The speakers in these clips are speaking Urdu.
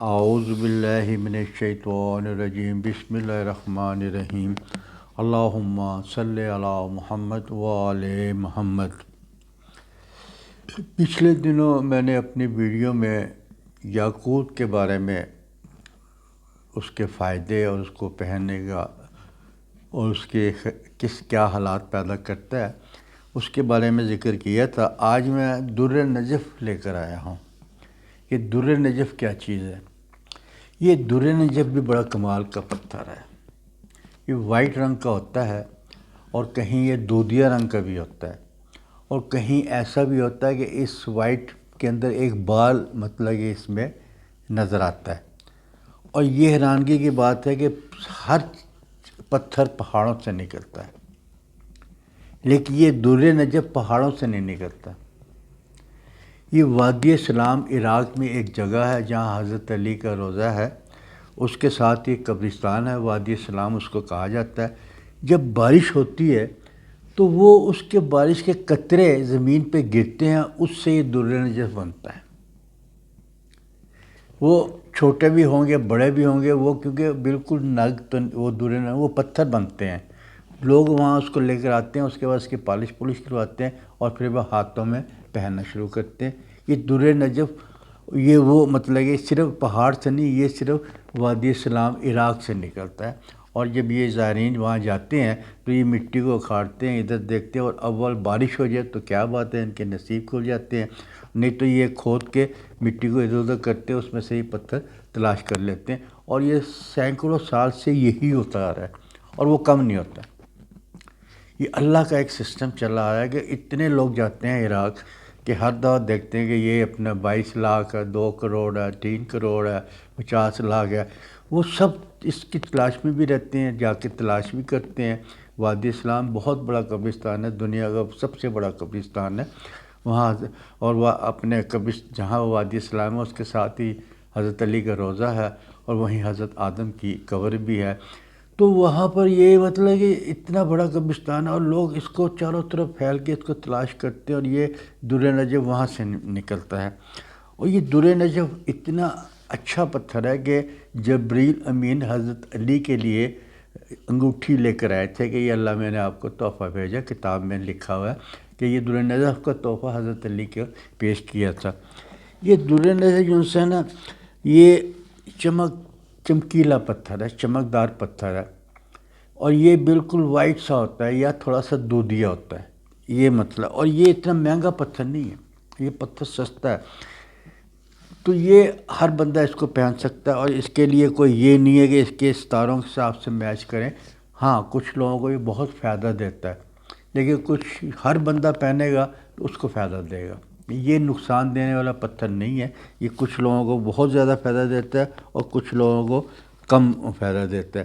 اعوذ باللہ من الشیطان الرجیم بسم اللہ الرحمن الرحیم اللہم صلی علی محمد وآل محمد۔ پچھلے دنوں میں نے اپنی ویڈیو میں یاقوت کے بارے میں اس کے فائدے اور اس کو پہننے کا اور اس کے کیا حالات پیدا کرتا ہے اس کے بارے میں ذکر کیا تھا۔ آج میں در نجف لے کر آیا ہوں۔ یہ در نجف کیا چیز ہے؟ یہ در نجف بھی بڑا کمال کا پتھر ہے۔ یہ وائٹ رنگ کا ہوتا ہے اور کہیں یہ دودھیا رنگ کا بھی ہوتا ہے اور کہیں ایسا بھی ہوتا ہے کہ اس وائٹ کے اندر ایک بال اس میں نظر آتا ہے۔ اور یہ حیرانگی کی بات ہے کہ ہر پتھر پہاڑوں سے نکلتا ہے، لیکن یہ در نجف پہاڑوں سے نہیں نکلتا۔ یہ وادی سلام عراق میں ایک جگہ ہے جہاں حضرت علی کا روضہ ہے، اس کے ساتھ یہ قبرستان ہے، وادی سلام اس کو کہا جاتا ہے۔ جب بارش ہوتی ہے تو وہ اس کے بارش کے قطرے زمین پہ گرتے ہیں، اس سے یہ در نجف بنتا ہے۔ وہ چھوٹے بھی ہوں گے بڑے بھی ہوں گے، وہ کیونکہ بالکل وہ در نجف وہ پتھر بنتے ہیں۔ لوگ وہاں اس کو لے کر آتے ہیں، اس کے بعد اس کی پالش کرواتے ہیں اور پھر وہ ہاتھوں میں پہننا شروع کرتے ہیں۔ یہ در نجف یہ وہ یہ صرف پہاڑ سے نہیں، یہ صرف وادی سلام عراق سے نکلتا ہے۔ اور جب یہ زائرین وہاں جاتے ہیں تو یہ مٹی کو اکھاڑتے ہیں، ادھر دیکھتے ہیں، اور اول بارش ہو جائے تو کیا بات ہے، ان کے نصیب کھل جاتے ہیں، نہیں تو یہ کھود کے مٹی کو ادھر ادھر کرتے ہیں، اس میں سے یہ پتھر تلاش کر لیتے ہیں۔ اور یہ سینکڑوں سال سے یہی ہوتا آ رہا ہے اور وہ کم نہیں ہوتا۔ یہ اللہ کا ایک سسٹم چلا آ رہا ہے کہ اتنے لوگ جاتے ہیں عراق کہ ہر دفعہ دیکھتے ہیں کہ یہ اپنا 22 لاکھ ہے، 2 کروڑ ہے، 3 کروڑ ہے، 50 لاکھ ہے۔ وہ سب اس کی تلاش میں بھی رہتے ہیں، جا کے تلاش بھی کرتے ہیں۔ وادی اسلام بہت بڑا قبرستان ہے، دنیا کا سب سے بڑا قبرستان ہے وہاں۔ اور وہ اپنے جہاں وادی اسلام ہے اس کے ساتھ ہی حضرت علی کا روضہ ہے اور وہیں حضرت آدم کی قبر بھی ہے۔ تو وہاں پر یہ کہ اتنا بڑا قبرستان ہے اور لوگ اس کو چاروں طرف پھیل کے اس کو تلاش کرتے ہیں، اور یہ در نجف وہاں سے نکلتا ہے۔ اور یہ در نجف اتنا اچھا پتھر ہے کہ جبریل امین حضرت علی کے لیے انگوٹھی لے کر آئے تھے کہ یہ اللہ میں نے آپ کو تحفہ بھیجا، کتاب میں لکھا ہوا ہے کہ یہ در نجف کا تحفہ حضرت علی کو پیش کیا تھا۔ یہ در نجف جو ہے نا، یہ چمکیلا پتھر ہے، چمکدار پتھر ہے، اور یہ بالکل وائٹ سا ہوتا ہے یا تھوڑا سا دودھیا ہوتا ہے، یہ اور یہ اتنا مہنگا پتھر نہیں ہے، یہ پتھر سستا ہے۔ تو یہ ہر بندہ اس کو پہن سکتا ہے، اور اس کے لیے کوئی یہ نہیں ہے کہ اس کے ستاروں کے حساب سے میچ کریں۔ ہاں، کچھ لوگوں کو یہ بہت فائدہ دیتا ہے، لیکن ہر بندہ پہنے گا تو اس کو فائدہ دے گا۔ یہ نقصان دینے والا پتھر نہیں ہے، یہ کچھ لوگوں کو بہت زیادہ فائدہ دیتا ہے اور کچھ لوگوں کو کم فائدہ دیتا ہے۔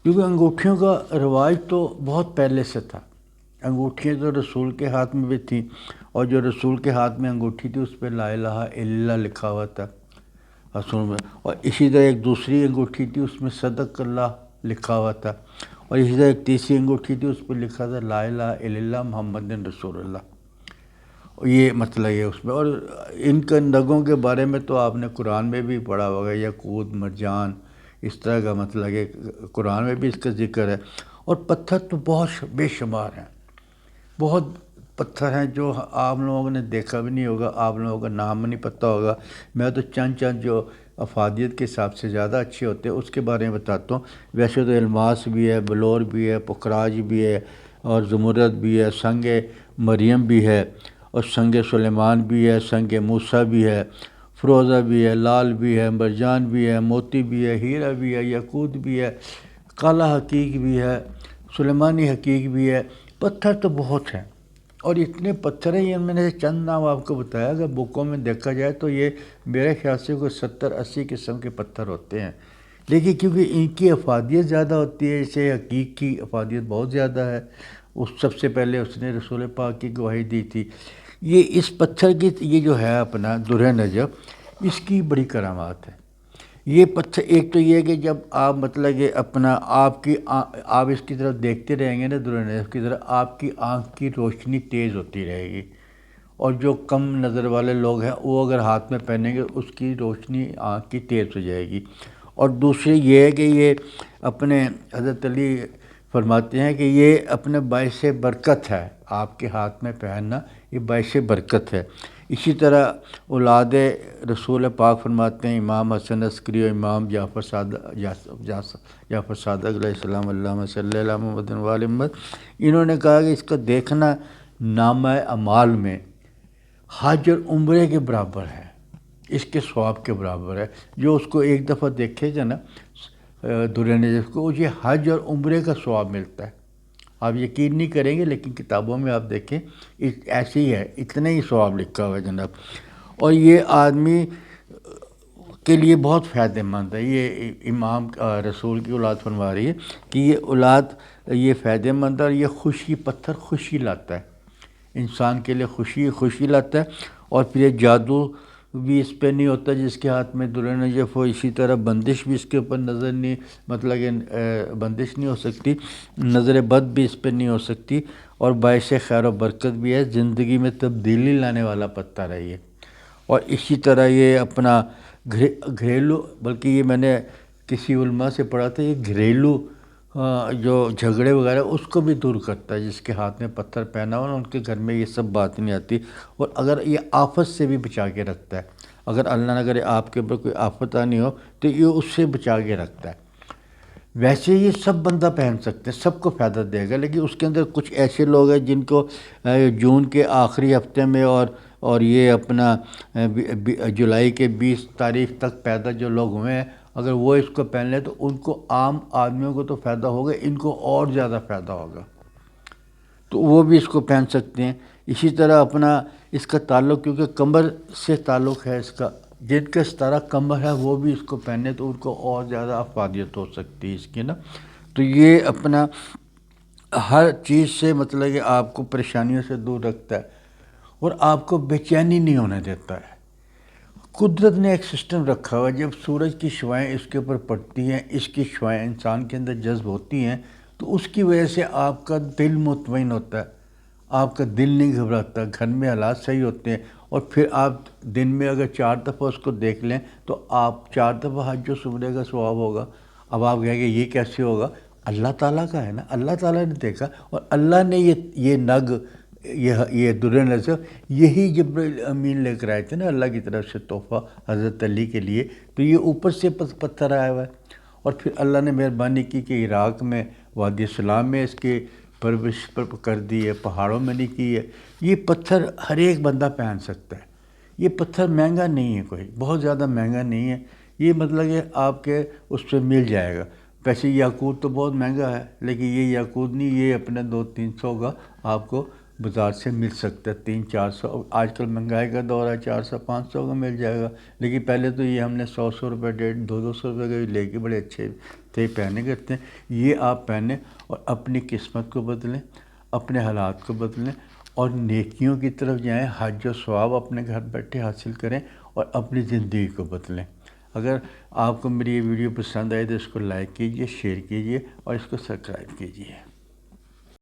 کیونکہ انگوٹھیوں کا رواج تو بہت پہلے سے تھا، انگوٹھیاں تو رسول کے ہاتھ میں بھی تھیں، اور جو رسول کے ہاتھ میں انگوٹھی تھی اس پہ لا الہ الا اللہ لکھا ہوا تھا رسول میں، اور اسی طرح ایک دوسری انگوٹھی تھی اس میں صدق اللہ لکھا ہوا تھا، اور اسی طرح ایک تیسری انگوٹھی تھی اس پہ لکھا تھا لا الہ الا اللہ محمد رسول اللہ۔ یہ ہے اس میں، اور ان کے نگوں کے بارے میں تو آپ نے قرآن میں بھی پڑھا ہوگا، یاقوت مرجان اس طرح کا ہے، قرآن میں بھی اس کا ذکر ہے۔ اور پتھر تو بہت بے شمار ہیں، بہت پتھر ہیں جو آپ لوگوں نے دیکھا بھی نہیں ہوگا، آپ لوگوں کا نام بھی نہیں پتہ ہوگا۔ میں تو چند جو افادیت کے حساب سے زیادہ اچھے ہوتے ہیں اس کے بارے میں بتاتا ہوں۔ ویسے تو الماس بھی ہے، بلور بھی ہے، پخراج بھی ہے، اور زمرد بھی ہے، سنگ مریم بھی ہے، اور سنگ سلیمان بھی ہے، سنگ موسیٰ بھی ہے، فروزہ بھی ہے، لال بھی ہے، مرجان بھی ہے، موتی بھی ہے، ہیرا بھی ہے، یاقوت بھی ہے، کالا حقیق بھی ہے، سلیمانی حقیق بھی ہے۔ پتھر تو بہت ہیں، اور اتنے پتھر ہیں، یہ میں نے چند نام آپ کو بتایا، اگر بکوں میں دیکھا جائے تو یہ میرے خیال سے کوئی 70-80 قسم کے پتھر ہوتے ہیں، لیکن کیونکہ ان کی افادیت زیادہ ہوتی ہے، اسے حقیق کی افادیت بہت زیادہ ہے، سب سے پہلے اس نے رسول پاک کی گواہی دی تھی۔ یہ اس پتھر کی یہ جو ہے اپنا در نجف، اس کی بڑی کرامات ہے۔ یہ پتھر ایک تو یہ ہے کہ جب آپ کہ اپنا آپ اس کی طرف دیکھتے رہیں گے نا، در نجف کی طرف، آپ کی آنکھ کی روشنی تیز ہوتی رہے گی، اور جو کم نظر والے لوگ ہیں وہ اگر ہاتھ میں پہنیں گے اس کی روشنی آنکھ کی تیز ہو جائے گی۔ اور دوسری یہ ہے کہ یہ اپنے حضرت علی فرماتے ہیں کہ یہ اپنے باعث برکت ہے، آپ کے ہاتھ میں پہننا یہ باعث برکت ہے۔ اسی طرح اولاد رسول پاک فرماتے ہیں، امام حسن عسکری اور امام جعفر صادق علیہ السلام، اللہم صلی علی محمد و آل محمد، انہوں نے کہا کہ اس کا دیکھنا نامہ اعمال میں حج اور عمرے کے برابر ہے، اس کے ثواب کے برابر ہے۔ جو اس کو ایک دفعہ دیکھے گا نا درِ نجف کو، یہ حج اور عمرے کا ثواب ملتا ہے۔ آپ یقین نہیں کریں گے لیکن کتابوں میں آپ دیکھیں ایسے ہی ہے، اتنا ہی ثواب لکھا ہوا ہے جناب۔ اور یہ آدمی کے لیے بہت فائدہ مند ہے، یہ امام رسول کی اولاد فرما رہی ہے کہ یہ اولاد یہ فائدہ مند ہے، اور یہ خوشی، پتھر خوشی لاتا ہے، انسان کے لیے خوشی لاتا ہے۔ اور پھر یہ جادو بھی اس پہ نہیں ہوتا جس کے ہاتھ میں درِ نجف ہو، اسی طرح بندش بھی اس کے اوپر نظر نہیں، مطلب کہ بندش نہیں ہو سکتی، نظر بد بھی اس پہ نہیں ہو سکتی، اور باعث خیر و برکت بھی ہے، زندگی میں تبدیلی لانے والا پتھر ہے یہ۔ اور اسی طرح یہ اپنا گھریلو، بلکہ یہ میں نے کسی علماء سے پڑھا تھا، یہ گھریلو جو جھگڑے وغیرہ اس کو بھی دور کرتا ہے، جس کے ہاتھ میں پتھر پہنا ہو نا ان کے گھر میں یہ سب بات نہیں آتی، اور اگر یہ آفت سے بھی بچا کے رکھتا ہے، اگر اللہ نہ کرے آپ کے اوپر کوئی آفت آنی ہو تو یہ اس سے بچا کے رکھتا ہے۔ ویسے یہ سب بندہ پہن سکتے ہیں، سب کو فائدہ دے گا، لیکن اس کے اندر کچھ ایسے لوگ ہیں جن کو جون کے آخری ہفتے میں اور یہ اپنا جولائی کے 20 تاریخ تک پیدا جو لوگ ہوئے ہیں، اگر وہ اس کو پہن لیں تو ان کو، عام آدمیوں کو تو فائدہ ہوگا، ان کو اور زیادہ فائدہ ہوگا، تو وہ بھی اس کو پہن سکتے ہیں۔ اسی طرح اپنا اس کا تعلق، کیونکہ کمر سے تعلق ہے اس کا، جن کے 17 کمر ہے وہ بھی اس کو پہنے تو ان کو اور زیادہ افادیت ہو سکتی ہے اس کی نا۔ تو یہ اپنا ہر چیز سے مطلب کہ آپ کو پریشانیوں سے دور رکھتا ہے، اور آپ کو بے چینی نہیں ہونے دیتا ہے۔ قدرت نے ایک سسٹم رکھا ہوا ہے، جب سورج کی شعاعیں اس کے اوپر پڑتی ہیں، اس کی شعاعیں انسان کے اندر جذب ہوتی ہیں، تو اس کی وجہ سے آپ کا دل مطمئن ہوتا ہے، آپ کا دل نہیں گھبراتا، گھر میں حالات صحیح ہوتے ہیں، اور پھر آپ دن میں اگر 4 دفعہ اس کو دیکھ لیں تو آپ 4 دفعہ حج و عمرے کا ثواب ہوگا۔ اب آپ کہیں گے یہ کیسے ہوگا؟ اللہ تعالیٰ کا ہے نا، اللہ تعالیٰ نے دیکھا، اور اللہ نے یہ نگ، یہ درِ نجف یہی جبرائیل امین لے کر آئے تھے نا اللہ کی طرف سے تحفہ حضرت علی کے لیے، تو یہ اوپر سے پتھر آیا ہوا ہے، اور پھر اللہ نے مہربانی کی کہ عراق میں وادی سلام میں اس کی پرورش کر دی ہے، پہاڑوں میں نہیں کی ہے۔ یہ پتھر ہر ایک بندہ پہن سکتا ہے، یہ پتھر مہنگا نہیں ہے، کوئی بہت زیادہ مہنگا نہیں ہے، یہ مطلب کہ آپ کے اس پہ مل جائے گا۔ ویسے یاقوت تو بہت مہنگا ہے، لیکن یہ یاقوت نہیں، یہ اپنے 200-300 کا آپ کو بازار سے مل سکتا ہے، 300-400، آج کل مہنگائی کا دور ہے، 400-500 کا مل جائے گا، لیکن پہلے تو یہ ہم نے 100 روپے 150-200 روپے کا بھی لے کے بڑے اچھے تھے پہنے کرتے ہیں۔ یہ آپ پہنیں اور اپنی قسمت کو بدلیں، اپنے حالات کو بدلیں، اور نیکیوں کی طرف جائیں، حج و ثواب اپنے گھر بیٹھے حاصل کریں، اور اپنی زندگی کو بدلیں۔ اگر آپ کو میری یہ ویڈیو پسند آئے تو اس کو لائک کیجئے، شیئر کیجئے، اور اس کو سبسکرائب کیجئے۔